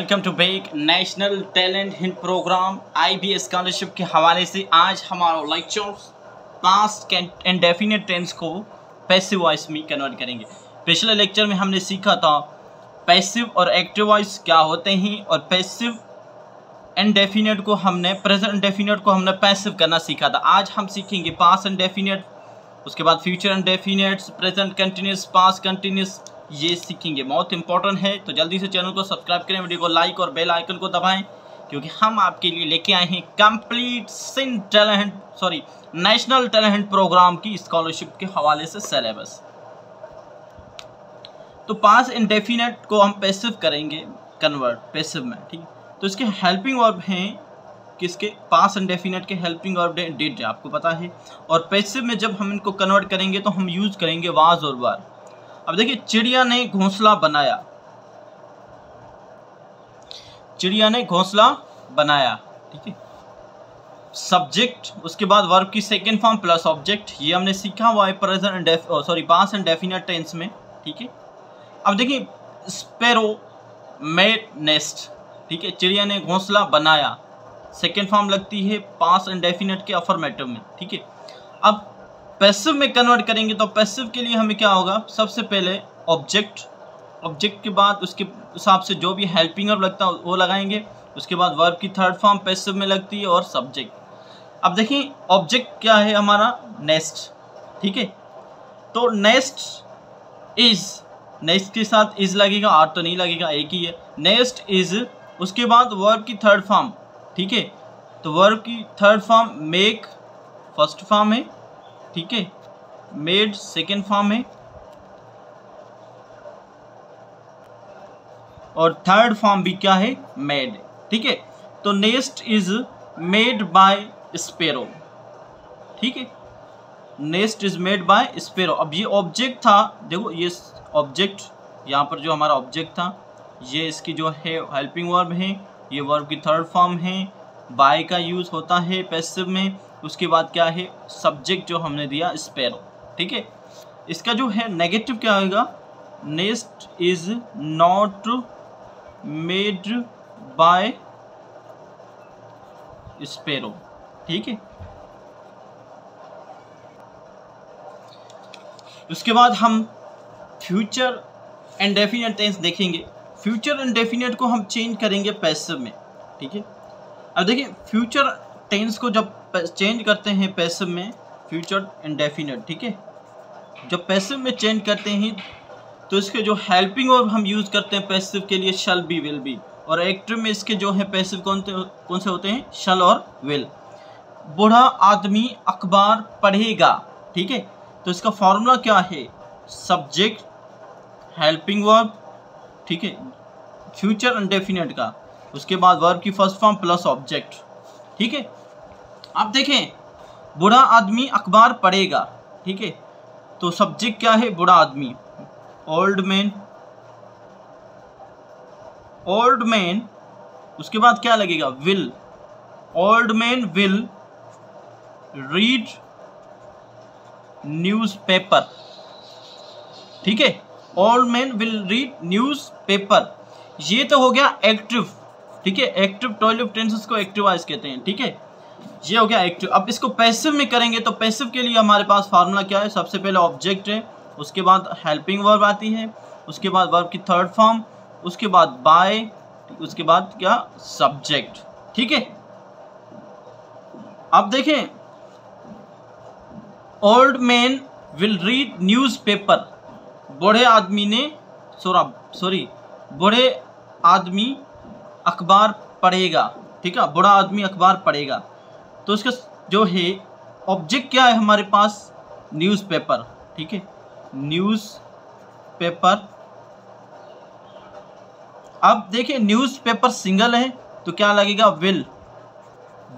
Welcome to back national talent hunt program IB scholarship के हवाले से आज हमारा लेक्चर पास्ट इंडेफिनिट टेंस को पैसिव वॉइस में कन्वर्ट करेंगे। पिछले लेक्चर में हमने सीखा था पैसिव और एक्टिव वॉइस क्या होते हैं और पैसिव इंडेफिनिट को हमने प्रेजेंट इंडेफिनिट को हमने पैसिव करना सीखा था। आज हम सीखेंगे पास्ट इंडेफिनिट, उसके बाद future indefinite, present continuous, past continuous, ये सीखेंगे। बहुत इंपॉर्टेंट है, तो जल्दी से चैनल को सब्सक्राइब करें, वीडियो को लाइक और बेल आइकन को दबाएं, क्योंकि हम आपके लिए लेके आए हैं कंप्लीट नेशनल टैलेंट प्रोग्राम की स्कॉलरशिप के हवाले से सिलेबस। तो पास्ट इंडेफिनिट को हम पैसिव करेंगे कन्वर्ट पैसिव में, ठीक। तो इसके हेल्पिंग वर्ब हैं किसके, पास्ट इंडेफिनिट के हेल्पिंग वर्ब डिड, आपको पता है। और पैसिव में जब हम इनको कन्वर्ट करेंगे तो हम यूज करेंगे वाज और वर। अब देखिए, चिड़िया ने घोंसला बनाया, चिड़िया ने घोंसला बनाया, ठीक है। सब्जेक्ट, उसके बाद वर्ब की सेकेंड फॉर्म प्लस ऑब्जेक्ट, ये हमने सीखा हुआ है पास्ट इंडेफिनिट टेंस में, ठीक है। अब देखिए, स्पैरो मेड नेस्ट, ठीक है। चिड़िया ने घोंसला बनाया, सेकेंड फॉर्म लगती है पास्ट इंडेफिनिट के अफर्मेटिव में, ठीक है। अब पैसिव में कन्वर्ट करेंगे तो पैसिव के लिए हमें क्या होगा, सबसे पहले ऑब्जेक्ट, ऑब्जेक्ट के बाद उसके हिसाब से जो भी हेल्पिंग वर्ब लगता है वो लगाएंगे, उसके बाद वर्ब की थर्ड फॉर्म पैसिव में लगती है और सब्जेक्ट। अब देखिए, ऑब्जेक्ट क्या है हमारा, नेस्ट, ठीक है। तो नेस्ट इज, नेस्ट के साथ इज लगेगा, आर तो नहीं लगेगा, एक ही है, नेस्ट इज। उसके बाद वर्ब की थर्ड फॉर्म, ठीक है। तो वर्ब की third form make first form है, ठीक है, मेड सेकेंड फॉर्म है और थर्ड फॉर्म भी क्या है, मेड, ठीक है। तो nest is made by sparrow, ठीक है, nest is made by sparrow. अब ये ऑब्जेक्ट था, देखो ये ऑब्जेक्ट, यहाँ पर जो हमारा ऑब्जेक्ट था, ये इसकी जो है हेल्पिंग वर्ब है, ये वर्ब की थर्ड फॉर्म है, बाय का यूज होता है पैसिव में। उसके बाद क्या है, सब्जेक्ट जो हमने दिया स्पैरो, ठीक है। इसका जो है नेगेटिव क्या होगा, nest is not made by sparrow, ठीक है। उसके बाद हम फ्यूचर इंडेफिनिट टेंस देखेंगे। फ्यूचर इंडेफिनिट को हम चेंज करेंगे पैसिव में, ठीक है। अब देखिए, फ्यूचर टेंस को जब चेंज करते हैं पैसिव में, फ्यूचर इंडेफिनिट, ठीक है, जब पैसिव में चेंज करते हैं तो इसके जो हेल्पिंग वर्ब हम यूज करते हैं पैसिव के लिए शल बी, विल बी, और एक्टिव में इसके जो है पैसिव कौन से होते हैं, शल और विल। बूढ़ा आदमी अखबार पढ़ेगा, ठीक है। तो इसका फॉर्मूला क्या है, सब्जेक्ट हेल्पिंग वर्ब, ठीक है, फ्यूचर इंडेफिनिट का, उसके बाद वर्ब की फर्स्ट फॉर्म प्लस ऑब्जेक्ट, ठीक है। अब देखें, बूढ़ा आदमी अखबार पढ़ेगा, ठीक है। तो सब्जेक्ट क्या है, बूढ़ा आदमी, ओल्ड मैन, ओल्ड मैन। उसके बाद क्या लगेगा, will, old man will read newspaper, ठीक है, old man will read newspaper. ये तो हो गया एक्टिव, ठीक है, एक्टिव 12 टेंसेस को एक्टिव वॉइस कहते हैं, ठीक है, ये हो गया एक्टिव। अब इसको पैसिव में करेंगे तो पैसिव के लिए हमारे पास फार्मूला क्या है, सबसे पहले ऑब्जेक्ट है, उसके बाद हेल्पिंग वर्ब आती है, उसके बाद वर्ब की थर्ड फॉर्म, उसके बाद बाय, उसके बाद क्या, सब्जेक्ट, ठीक है। अब देखें, old man will read newspaper, बूढ़े आदमी ने बूढ़े आदमी अखबार पढ़ेगा, ठीक है, बूढ़ा आदमी अखबार पढ़ेगा। तो इसका जो है ऑब्जेक्ट क्या है हमारे पास, न्यूज़पेपर, ठीक है, न्यूज़पेपर। अब देखिए, न्यूज़पेपर सिंगल है तो क्या लगेगा, will,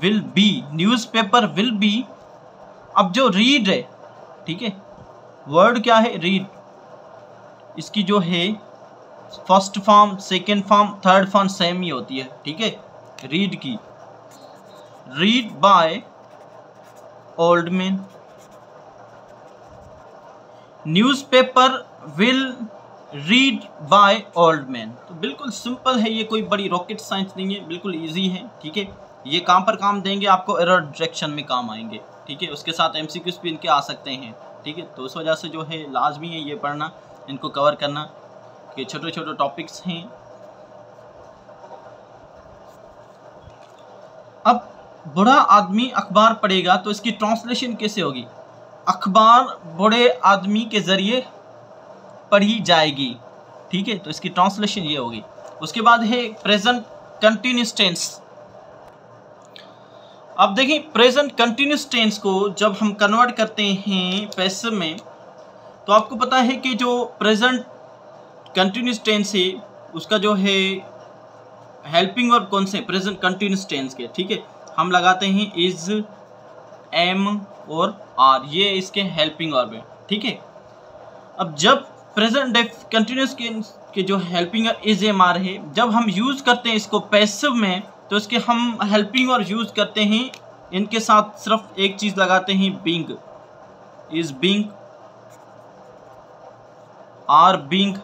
will be, newspaper will be. अब जो रीड है, ठीक है, वर्ड क्या है, रीड, इसकी जो है first form second form third form same ही होती है, ठीक है, रीड की, read by old man. Newspaper will read by old man. तो बिल्कुल सिंपल है, ये कोई बड़ी रॉकेट साइंस नहीं है, बिल्कुल इजी है। ठीक है, ये काम पर काम देंगे आपको, एरर डिटेक्शन में काम आएंगे। ठीक है, उसके साथ एमसीक्यूज भी इनके आ सकते हैं। ठीक है, तो उस वजह से जो है लाजमी है ये पढ़ना, इनको कवर करना, कि छोटे छोटे टॉपिक्स हैं। अब बूढ़ा आदमी अखबार पढ़ेगा तो इसकी ट्रांसलेशन कैसे होगी? अखबार बूढ़े आदमी के जरिए पढ़ी जाएगी। ठीक है, तो इसकी ट्रांसलेशन ये होगी। उसके बाद है प्रेजेंट कंटिन्यूअस टेंस। अब देखिए, प्रेजेंट कंटिन्यूअस टेंस को जब हम कन्वर्ट करते हैं पैसिव में, तो आपको पता है कि जो प्रेजेंट कंटिन्यूअस टेंस है उसका जो है हेल्पिंग वर्ब कौन से? प्रेजेंट कंटिन्यूअस टेंस के। ठीक है, हम लगाते हैं इज, एम और आर, ये इसके हेल्पिंग वर्ब है। ठीक है, अब जब प्रेजेंट कंटिन्यूअस के जो helping verb is, am, are है, जब हम यूज करते हैं इसको पैसिव में, तो इसके हम हेल्पिंग वर्ब यूज करते हैं, इनके साथ सिर्फ एक चीज लगाते हैं, being, is being, are being,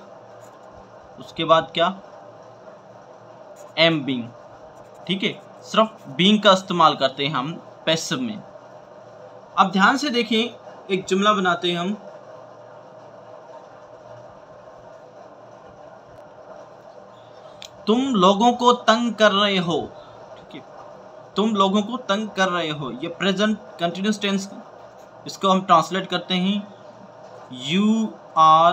उसके बाद क्या? Am being. ठीक है, सिर्फ बीइंग का इस्तेमाल करते हैं हम पैसिव में। अब ध्यान से देखिए, एक जुमला बनाते हैं हम। तुम लोगों को तंग कर रहे हो। ठीक है, तुम लोगों को तंग कर रहे हो, ये प्रेजेंट कंटिन्यूअस टेंस, इसको हम ट्रांसलेट करते हैं, यू आर,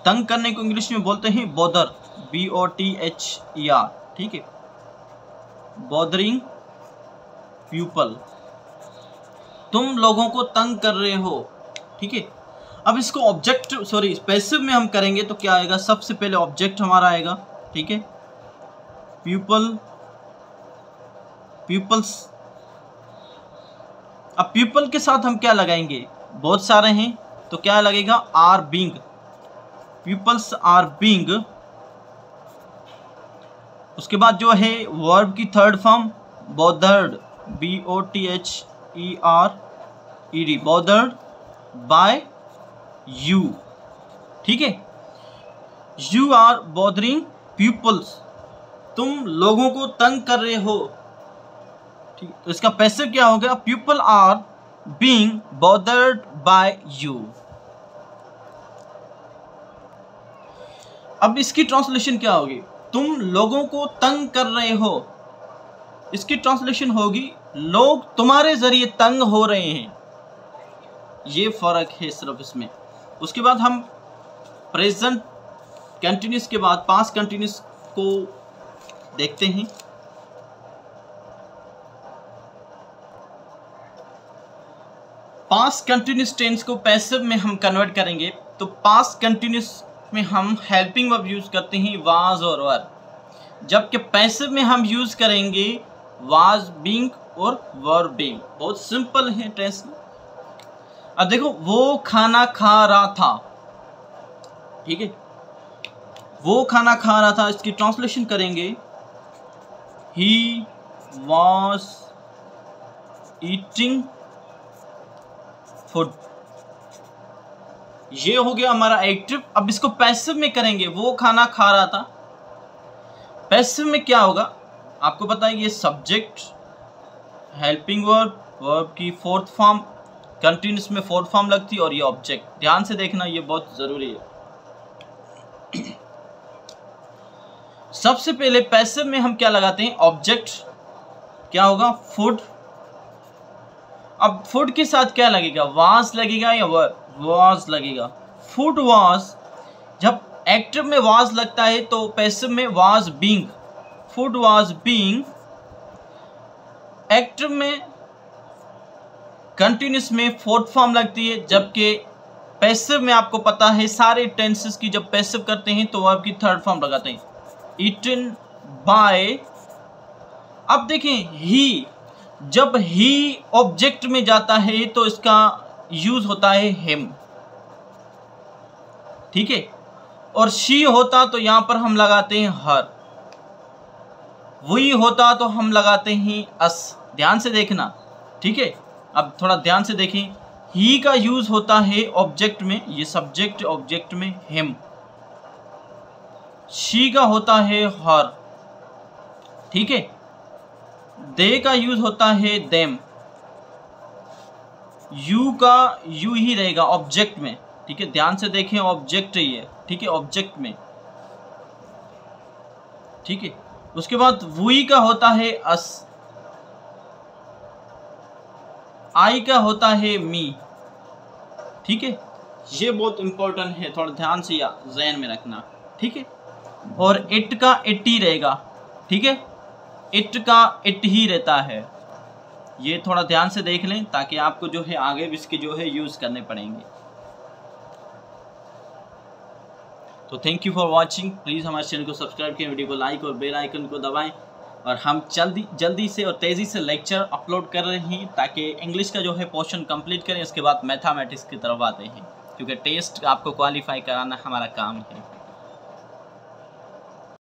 तंग करने को इंग्लिश में बोलते हैं बॉदर, BOTHER। ठीक है, बॉदरिंग पीपल, तुम लोगों को तंग कर रहे हो। ठीक है, अब इसको ऑब्जेक्ट पैसिव में हम करेंगे तो क्या आएगा? सबसे पहले ऑब्जेक्ट हमारा आएगा। ठीक है, पीपल, पीपल्स। अब पीपल के साथ हम क्या लगाएंगे? बहुत सारे हैं, तो क्या लगेगा? Are being, peoples are being. उसके बाद जो है वर्ब की third form bothered, BOTHERED, bothered by you. ठीक है, यू आर बॉदरिंग पीपल्स, तुम लोगों को तंग कर रहे हो। ठीक, तो इसका पैसिव क्या हो गया? People are being bothered by you. अब इसकी ट्रांसलेशन क्या होगी? तुम लोगों को तंग कर रहे हो, इसकी ट्रांसलेशन होगी लोग तुम्हारे जरिए तंग हो रहे हैं। ये फर्क है सिर्फ इसमें। उसके बाद हम प्रेजेंट कंटिन्यूअस के बाद पास्ट कंटिन्यूअस को देखते हैं। पास्ट कंटिन्यूअस टेंस को पैसिव में हम कन्वर्ट करेंगे, तो पास्ट कंटिन्यूअस में हम हेल्पिंग वर्ब यूज करते हैं वाज और वर, जबकि पैसिव में हम यूज करेंगे वाज बीइंग और वर बीइंग। बहुत सिंपल है टेंस। अब देखो, वो खाना खा रहा था। ठीक है, वो खाना खा रहा था, इसकी ट्रांसलेशन करेंगे ही वॉज ईटिंग फूड। ये हो गया हमारा एक्टिव। अब इसको पैसिव में करेंगे, वो खाना खा रहा था। पैसिव में क्या होगा? आपको पता है, ये सब्जेक्ट, हेल्पिंग वर्ब, वर्ब की फोर्थ फॉर्म, कंटिन्यूअस में फोर्थ फॉर्म लगती है, और ये ऑब्जेक्ट। ध्यान से देखना, ये बहुत जरूरी है। सबसे पहले पैसिव में हम क्या लगाते हैं? ऑब्जेक्ट। क्या होगा? फूड। अब फूड के साथ क्या लगेगा? वाज लगेगा या वाज लगेगा? Food was. जब एक्टिव में वाज लगता है तो पैसिव में was being, food was being. Active में कंटिन्यूअस में फोर्थ फॉर्म लगती है, जबकि पैसिव में आपको पता है सारे टेंसेस की जब पैसिव करते हैं तो वर्ब की थर्ड फॉर्म लगाते हैं, ईटन बाय। अब देखें, ही, जब ही ऑब्जेक्ट में जाता है तो इसका यूज होता है हिम। ठीक है, और शी होता तो यहां पर हम लगाते हैं हर। वही होता तो हम लगाते हैं अस। ध्यान से देखना। ठीक है, अब थोड़ा ध्यान से देखें। ही का यूज होता है ऑब्जेक्ट में, ये सब्जेक्ट ऑब्जेक्ट में हिम। शी का होता है हर, ठीक है। दे का यूज होता है देम। यू का यू ही रहेगा ऑब्जेक्ट में, ठीक है, ध्यान से देखें ऑब्जेक्ट ही है, ठीक है, ऑब्जेक्ट में, ठीक है। उसके बाद वी का होता है अस। आई का होता है मी, ठीक है। ये बहुत इंपॉर्टेंट है, थोड़ा ध्यान से या ज़हन में रखना, ठीक है। और इट का इट ही रहेगा, ठीक है, इट का इट ही रहता है। ये थोड़ा ध्यान से देख लें ताकि आपको जो है आगे भी इसके जो है यूज़ करने पड़ेंगे। तो thank you for watching. Please हमारे चैनल को सब्सक्राइब करें, वीडियो को लाइक और बेल आइकन को दबाएं। और हम जल्दी से और तेज़ी से लेक्चर अपलोड कर रहे हैं ताकि इंग्लिश का जो है पोर्शन कंप्लीट करें, इसके बाद मैथमेटिक्स की तरफ आते हैं, क्योंकि टेस्ट आपको क्वालिफाई कराना हमारा काम है।